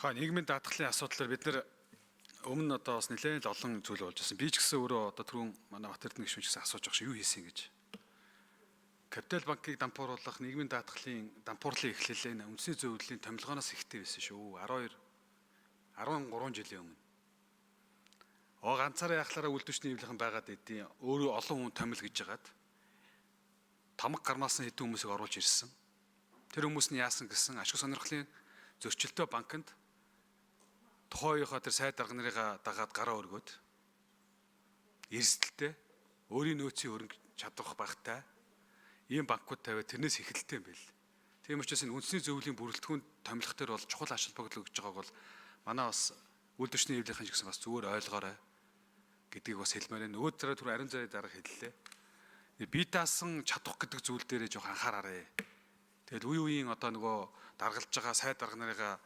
Нийгмийн даатгалын асуудлаар бид нэр өмнө одоо бас нэлээд олон зүйл болж байсан. Би ч гэсэн өөрөө одоо түрүүн манай Бат Эрдэнэ гишүүн гэсэн асууж байгаа шүү юу хийсэн гэж. Капитал банкыг дампууруулах нийгмийн даатгалын дампуурлын эхлэл нь үндэсний зөвлөлийн томилгооноос ихтэй байсан шүү. 13 жилийн өмнө. Ганцаараа яхахлаараа үлдвэчний эвлийнхэн байгаад идэв. Өөрөө олон хүн томил гэж жагаад тамга гармаасан хэдэн хүмүүсийг оруулж ирсэн. Тэр хүмүүс нь яасан гэсэн ашиг сонирхлын зөрчилтэй банкнд тухайн үеийнхаа тэр сайд дарга нарыгаа дагаад гараа өргөөд эрсдэлтэй өөрийн нөөцийн хөрөнгө чадвах багтай ийм банкуд тавиад тэрнээс эхэлтэй юм байл. Тийм учраас энэ үндэсний зөвлөлийн бүрэлдэхүүн томилох төр бол чухал ашиг багтал өгж байгааг бол манай бас үйлдвэрчний эвлийнхэн ч гэсэн бас зүгээр ойлгоорой гэдгийг бас хэлмээр байна. Нөгөө талаараа түр ариун зайд дарга хэллээ. Би даасан чадах гэдэг зүйл дээрээ жоох анхаараарай. Тэгэл үе үеийн одоо нөгөө даргалж байгаа сайд дарга нарыгаа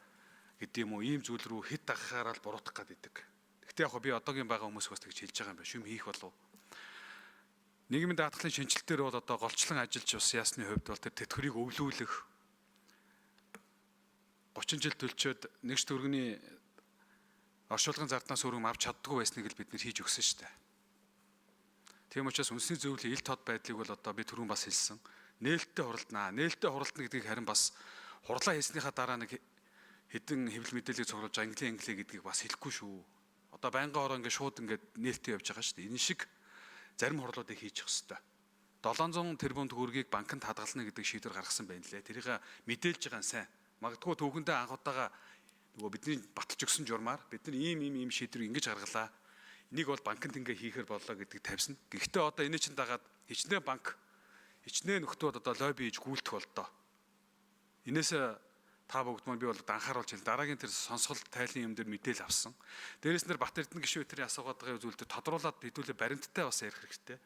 гэдэг юм уу ийм зүйл рүү хэд дагахаараа л буруутгах гэдэг. Гэхдээ яг би одоогийн байгаа хүмүүс бас тэгж хэлж байгаа юм байна. Шүм хийх болов. Нийгмийн даатгалын шинжилтээр бол одоо голчлон ажиллаж бас ясны хувьд бол тэр тэтгэврийг өвлүүлэх 30 жил төлчөөд нэгж төгрөгийн оршуулгын зарднаас өргөм авч чаддгүй байсныг л бид нэр хийж өгсөн шүү дээ. Тийм учраас үндэсний зөвлөлийн ил тод байдлыг бол одоо би түрүүн бас хэлсэн. Нээлттэй хуралдана. Нээлттэй хуралдана гэдгийг харин бас хурлаа хийснийхаа дараа нэг хэдэн хэвлэл мэдээллийг цуглуулж англи гэдгийг бас хэлэхгүй шүү. Одоо байнгын ороо ингээд шууд ингээд нээлттэй явж байгаа шүү дээ. Энэ шиг зарим хурлуудыг хийчих хэвээр. 700 тэрбум төгрөгийг банкнд хадгална гэдэг шийдвэр гаргасан байна лээ. Тэрийг мэдээлж байгаа нь сайн. Магадгүй түүхэндээ анх удаага нөгөө бидний баталж өгсөн журмаар бид нар ийм шийдвэр ингэж гаргалаа. Энийг бол банкнд ингээ хийхээр боллоо гэдэг тавьсан. Гэхдээ одоо энэ чинь дагаад хичнээн банк хичнээн нөхдүүд одоо лобби хийж гүйлдэх болдоо. Инээс та бүгд маань би бол анхааруулж байна. Дараагийн тэр сонсгол тайлын юм дээр мэдээлэл авсан. Дээрээс нэр Бат Эрдэнэ гишүүн тэрийн асуугаад байгаа зүйлд тодруулаад хэдүүлээ баримттай бас ярих хэрэгтэй.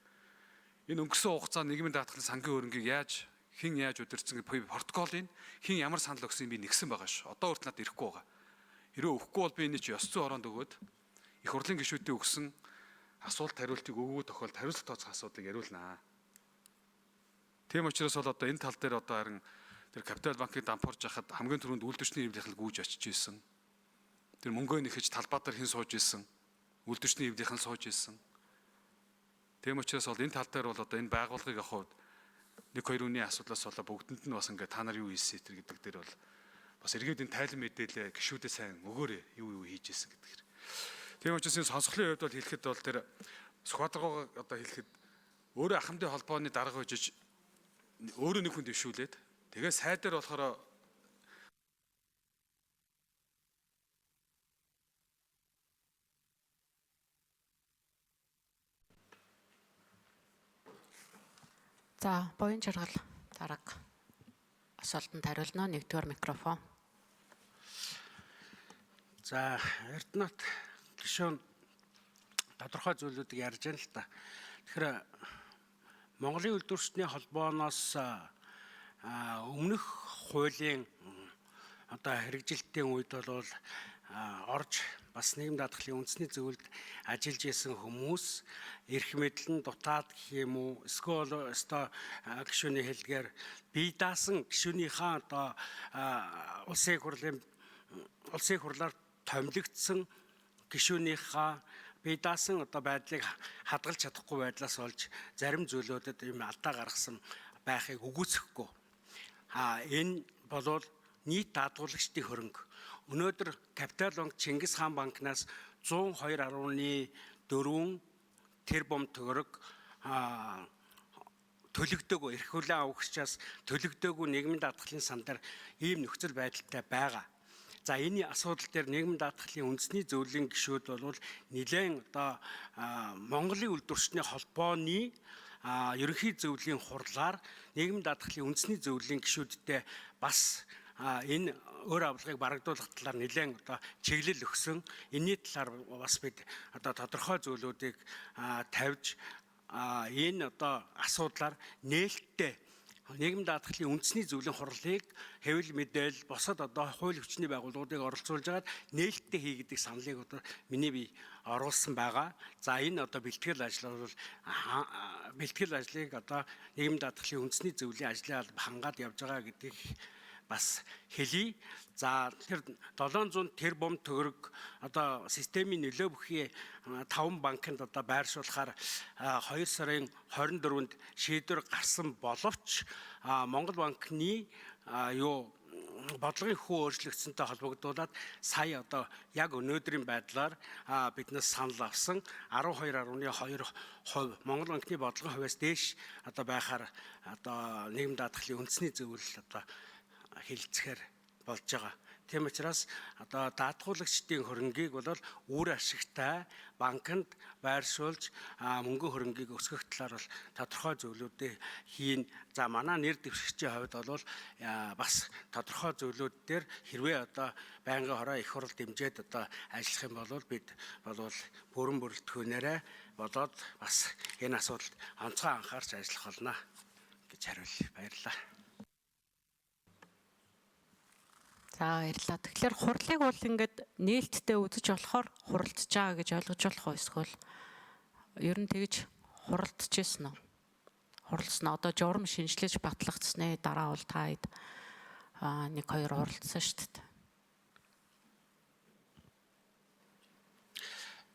Энэ өнгөрсөн хугацаанд нийгмийн даатгалын сангийн хөрөнгийг хэн яаж удирдсан гэдэг протоколыг хэн ямар санал өгсөн би нэгсэн байгаа ш. Одоо хүртэл надад ирэхгүй байгаа. Хэрвээ өгөхгүй бол би энэ чи ёс зүйн ороонд өгөөд их хурлын гишүүдтэй өгсөн асуулт хариултыг өгөө тохиолдолд хариуцлага тооцох асуудлыг яриулнаа. Тийм учраас бол одоо энэ тал дээр одоо харин тэр капитал банкыг дампуурж хахад хамгийн түрүүнд үйлдвэрчний эвлийнхэн гүйж очиж исэн. Тэр мөнгөө нэхэж талбай дээр хэн сууж исэн. Үйлдвэрчний эвлийнхэн сууж исэн. Тийм учраас бол энэ тал дээр бол одоо энэ байгууллагыг авах хувьд 1-2 үний асуудлаас болоо бүгдэнд нь бас ингээд та нар юу хийсэн тэр гэдэг дээр бол бас эргээд энэ тайлан мэдээлэл гишүүдээ сайн өгөөрэй юу хийж исэн гэдэг хэрэг. Тийм учраас энэ сонсголын хувьд бол хэлэхэд бол тэр Сүхбаатаргоо одоо хэлэхэд өөрөө ахмадын холбооны дарга хожиж өөрөө нэг хүн дэвшүүлээд тэгээ сайд дээр болохоор За буян жаргал дарга асуултанд хариулна. Нэгдүгээр микрофон. За Эрдэнэт гишүүн тодорхой зүйлүүдийг ярьж байна л да. Тэгэхээр Монголын үйлдвэрчний холбооноос өмнөх хуулийн одоо хэрэгжилтийн үед бол орж бас нийгмийн даатгалын үндэсний зөвлөлд ажиллаж исэн хүмүүс эрх мэдлэн дутаад гэх юм уу эсвэл гишүүний хэлдгээр бие даасан гишүүнийхээ одоо улсын хурлаар томилогдсон гишүүнийхээ бие даасан одоо байдлыг хадгалж чадахгүй байдлаас болж зарим зүйлүүдэд ийм алдаа гаргасан байхыг үгүйсэхгүй. Энэ болвол нийт даатгуулагчдын хөрөнгө. Өнөөдөр Капитал банк Чингис хаан банкнаас 102.4 тэрбум төгрөг төлөгдөөгүй эрх хүлээн авагчаас төлөгдөөгүй нийгмийн даатгалын сандар ийм нөхцөл байдалтай байгаа. За энэ асуудал дээр нийгмийн даатгалын үндэсний зөвлөлийн гишүүд бол нэлээд одоо Монголын үйлдвэрчний холбооны ерөнхий зөвлөлийн хурлаар нийгмийн даатгалын үндэсний зөвлөлийн гишүүдтэй бас энэ өөр авлагыг барагдуулах талаар нэлээд одоо чиглэл өгсөн. Энэний талаар бас бид одоо тодорхой зүйлүүдийг тавьж энэ одоо асуудлаар нээлттэй нийгмийн даатгалын үндэсний зөвлөлийн хурлыг хэвлэл мэдээлэл босод одоо хууль хүчний байгууллагуудыг оролцуулж агаад нээлттэй хийгдэх саналыг одоо миний бие оруулсан байгаа. За энэ одоо бэлтгэл ажил бол бэлтгэл ажлыг одоо нийгмийн даатгалын үндэсний зөвлөлийн ажлын алба хангаад явж байгаа гэдгийг бас хэлье. За тэр 700 тэрбум төгрөг одоо системийн нөлөө бүхий 5 банкнд одоо байршуулахаар 2 сарын 24-нд шийдвэр гарсан боловч Монгол банкны бодлогын хүү өөрчлөгдсөнтэй холбогдуулаад сая одоо яг өнөөдрийн байдлаар биднээс санал авсан 12.2% Монгол банкны бодлогын хувьас дээш одоо байхаар одоо нийгэм даатгалын үндэсний зөвлөл одоо хилцэхээр болж байгаа. Тийм учраас одоо даатгуулагчдын хөрөнгийг бол үр ашигтай банкнд байршуулж мөнгө хөрөнгийг өсгөх талаар бол тодорхой зөвлөдөө хийн. За манай нэр дэвшигчийн хувьд бол бас тодорхой зөвлөд дээр хэрвээ одоо байнгын хороо их хурл дэмжиж одоо ажиллах юм бол бид бол бүрэн бүрэлдэхүүнээрээ болоод бас энэ асуудалд онцгой анхаарч ажиллах болно гэж хариулъя. Баярлалаа. За баярлалаа. Тэгэхээр хурлыг бол ингээд нээлттэй үзэж болохоор хуралдаж байгаа гэж ойлгож болох уу эсвэл ер нь тэгж хуралдаж ирсэн үү? Хуралдсан одоо журам шинжилж батлагдсны дараа бол та хэд 1-2 хуралдсан шүү дээ.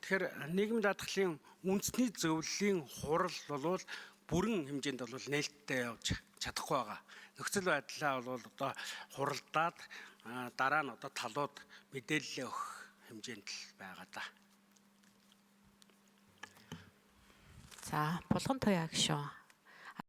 Тэгэхээр нийгмийн даатгалын үндэсний зөвлөлийн хурал бол бүрэн хэмжээнд бол нээлттэй явж чадахгүй байгаа. Нөхцөл байдлаа бол одоо хуралдаад дараа нь одоо талууд мэдээлэл өгөх хэмжээнд л байгаа да. За, Булган Туяа гишүүн